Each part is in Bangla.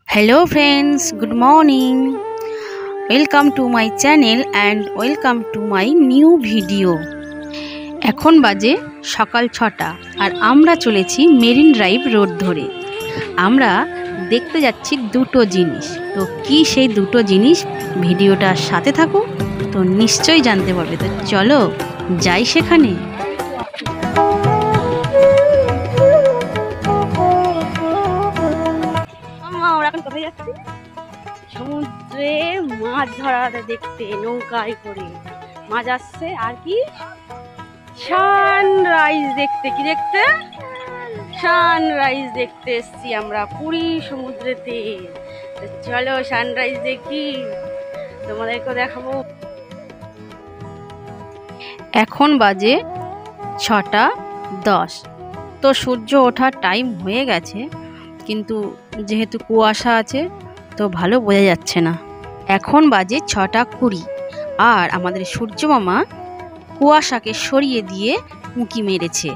Hello friends, good morning. Welcome to my channel and welcome to my new video. এখন বাজে সকাল 6টা আর আমরা চলেছি মেরিন ড্রাইভ রোড ধরে। আমরা দেখতে যাচ্ছি দুটো জিনিস। তো কি সেই দুটো জিনিস, ভিডিওটার সাথে থাকো তো নিশ্চয়ই জানতে পারবে। তো চলো যাই সেখানে। সমুদ্রে মাছ ধরা দেখতে নৌকায় করে মাছ আসছে, আর কি সানরাইজ দেখতে। কি দেখতে? সানরাইজ দেখতে এসছি আমরা পুরী সমুদ্রেতে। চলো সানরাইজ দেখি, তোমাদেরকে দেখাবো। এখন বাজে 6:10। তো সূর্য ওঠার টাইম হয়ে গেছে, কিন্তু যেহেতু কুয়াশা আছে তো ভালো বোঝা যাচ্ছে না। এখন বাজে 6:20 আর আমাদের সূর্য মামা কুয়াশাকে সরিয়ে দিয়ে উঁকি মেরেছে।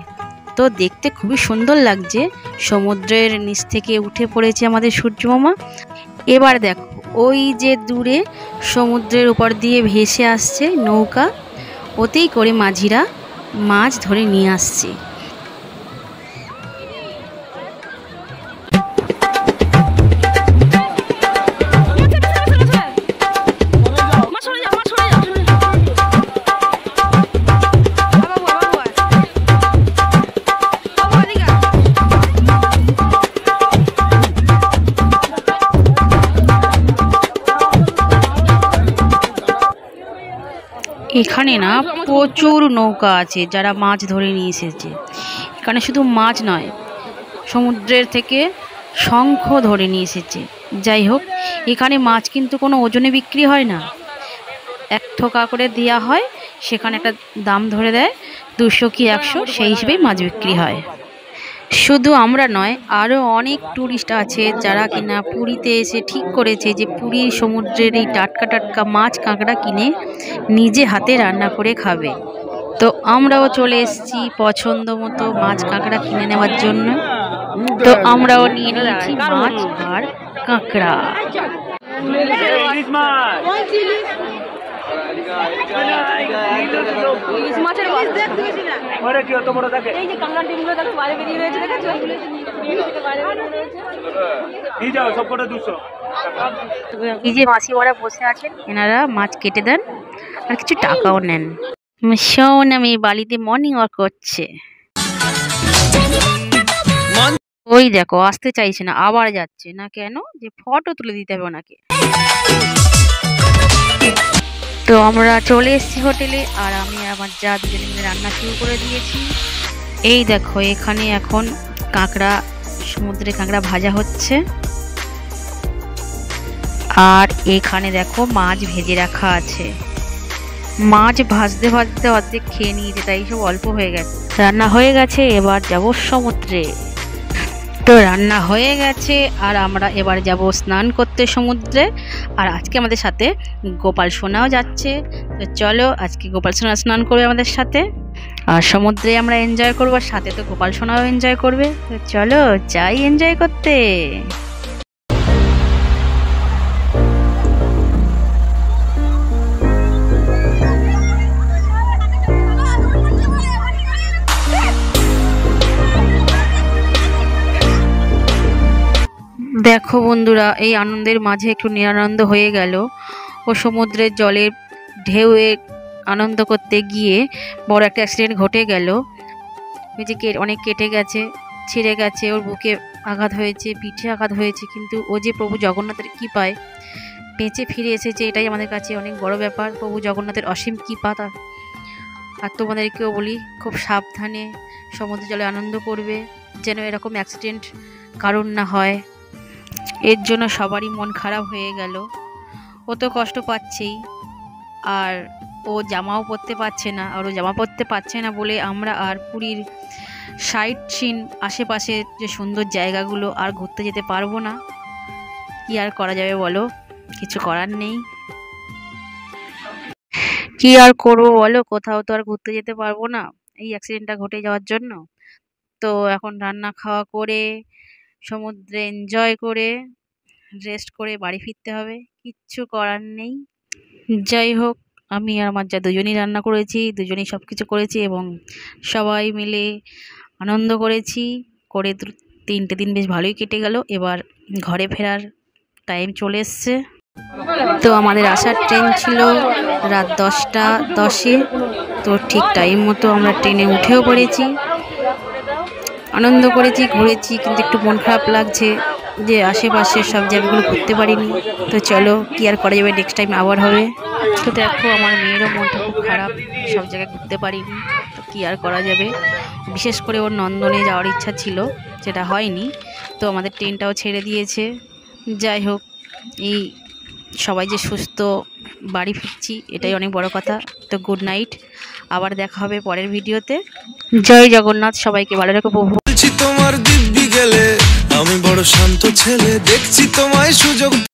তো দেখতে খুবই সুন্দর লাগছে। সমুদ্রের নিচ থেকে উঠে পড়েছে আমাদের সূর্য মামা। এবার দেখো ওই যে দূরে সমুদ্রের উপর দিয়ে ভেসে আসছে নৌকা, ওতেই করে মাঝিরা মাছ ধরে নিয়ে আসছে। এখানে না প্রচুর নৌকা আছে যারা মাছ ধরে নিয়ে এসেছে। এখানে শুধু মাছ নয়, সমুদ্রের থেকে শঙ্খ ধরে নিয়ে এসেছে। যাই হোক, এখানে মাছ কিন্তু কোনো ওজনে বিক্রি হয় না, 1 ঠোকা করে দেওয়া হয়, সেখানে একটা দাম ধরে দেয়, 200 কি 100, সেই হিসেবেই মাছ বিক্রি হয়। শুধু আমরা নয়, আরও অনেক টুরিস্ট আছে যারা কিনা পুরীতে এসে ঠিক করেছে যে পুরীর সমুদ্রের এই টাটকা টাটকা মাছ কাঁকড়া কিনে নিজে হাতে রান্না করে খাবে। তো আমরাও চলে এসেছি পছন্দ মতো মাছ কাঁকড়া কিনে নেওয়ার জন্য। তো আমরাও নিয়ে নিয়েছি মাছ আর কাঁকড়া। এই যে মাসিমারা বসে আছেন, এনারা মাছ কেটে দেন আর কিছু টাকাও নেন। সোনামি বালিতে মর্নিং ওয়াক করছে। ওই দেখো আসতে চাইছে না, আবার যাচ্ছে না কেন, যে ফটো তুলে দিতে হবে ওনাকে। তো আমরা চলে এসেছি হোটেলে, আর আমি আমার যা দুজনে মিলে রান্না শুরু করে দিয়েছি। এই দেখো এখানে এখন কাঁকড়া, সমুদ্রে কাঁকড়া ভাজা হচ্ছে, আর এখানে দেখো মাছ ভেজে রাখা আছে। মাছ ভাজতে ভাজতে অর্ধেক খেয়ে নিয়েছে, তাই সব অল্প হয়ে গেছে। রান্না হয়ে গেছে, এবার যাব সমুদ্রে। তো রান্না হয়ে গেছে আর আমরা এবার যাব স্নান করতে সমুদ্রে। আর আজকে আমাদের সাথে গোপাল সোনাও যাচ্ছে। তো চলো আজকে গোপাল সোনা স্নান করবে আমাদের সাথে, আর সমুদ্রে আমরা এনজয় করবো, সাথে তো গোপাল সোনাও এনজয় করবে। তো চলো যাই এনজয় করতে। দেখো বন্ধুরা, এই আনন্দের মাঝে একটু নিরানন্দ হয়ে গেল। ও সমুদ্রের জলের ঢেউয়ে আনন্দ করতে গিয়ে বড় একটা অ্যাক্সিডেন্ট ঘটে গেল। ওই যে অনেক কেটে গেছে, ছিঁড়ে গেছে, ওর বুকে আঘাত হয়েছে, পিঠে আঘাত হয়েছে, কিন্তু ও যে প্রভু জগন্নাথের কৃপায় বেঁচে ফিরে এসেছে, এটাই আমাদের কাছে অনেক বড় ব্যাপার। প্রভু জগন্নাথের অসীম কৃপা। আর তোমাদেরকেও বলি, খুব সাবধানে সমুদ্র জলে আনন্দ করবে, যেন এরকম অ্যাক্সিডেন্ট কারণ না হয়। এর জন্য সবারই মন খারাপ হয়ে গেল। ও তো কষ্ট পাচ্ছেই, আর ও জামাও পরতে পারছে না। আর ও জামা পরতে পারছে না বলে আমরা আর পুরীর সাইট সিন, আশেপাশে যে সুন্দর জায়গাগুলো আর ঘুরতে যেতে পারবো না। কি আর করা যাবে বলো, কিছু করার নেই। কি আর করবো বলো, কোথাও তো আর ঘুরতে যেতে পারবো না এই অ্যাক্সিডেন্টটা ঘটে যাওয়ার জন্য। তো এখন রান্না খাওয়া করে সমুদ্রে এনজয় করে রেস্ট করে বাড়ি ফিরতে হবে, কিচ্ছু করার নেই। যাই হোক, আমি আর আমার যা দুজনেই রান্না করেছি, দুজনেই সব কিছু করেছি এবং সবাই মিলে আনন্দ করেছি। করে 3টে দিন বেশ ভালোই কেটে গেল। এবার ঘরে ফেরার টাইম চলে এসছে। তো আমাদের আসার ট্রেন ছিল রাত 10টা 10-এ। তো ঠিক টাইম মতো আমরা ট্রেনে উঠেও পড়েছি, আনন্দ করেছি, ঘুরেছি, কিন্তু একটু মন খারাপ লাগছে যে আশেপাশের সব জায়গাগুলো ঘুরতে পারিনি। তো চলো, কি আর করা যাবে, নেক্সট টাইম আবার হবে। তো দেখো, আমার মেয়েরও মনটা খুব খারাপ, সব জায়গায় ঘুরতে পারিনি। তো কী আর করা যাবে, বিশেষ করে ওর নন্দনে যাওয়ার ইচ্ছা ছিল, যেটা হয়নি। তো আমাদের ট্রেনটাও ছেড়ে দিয়েছে। যাই হোক, এই সবাই যে সুস্থ বাড়ি ফিরছি, এটাই অনেক বড় কথা। তো গুড নাইট, আবার দেখা হবে পরের ভিডিওতে। জয় জগন্নাথ, সবাইকে ভালো রেখো। তোমার দিব্যি গেলে আমি বড় শান্ত ছেলে, দেখছি তোমায় সুযোগ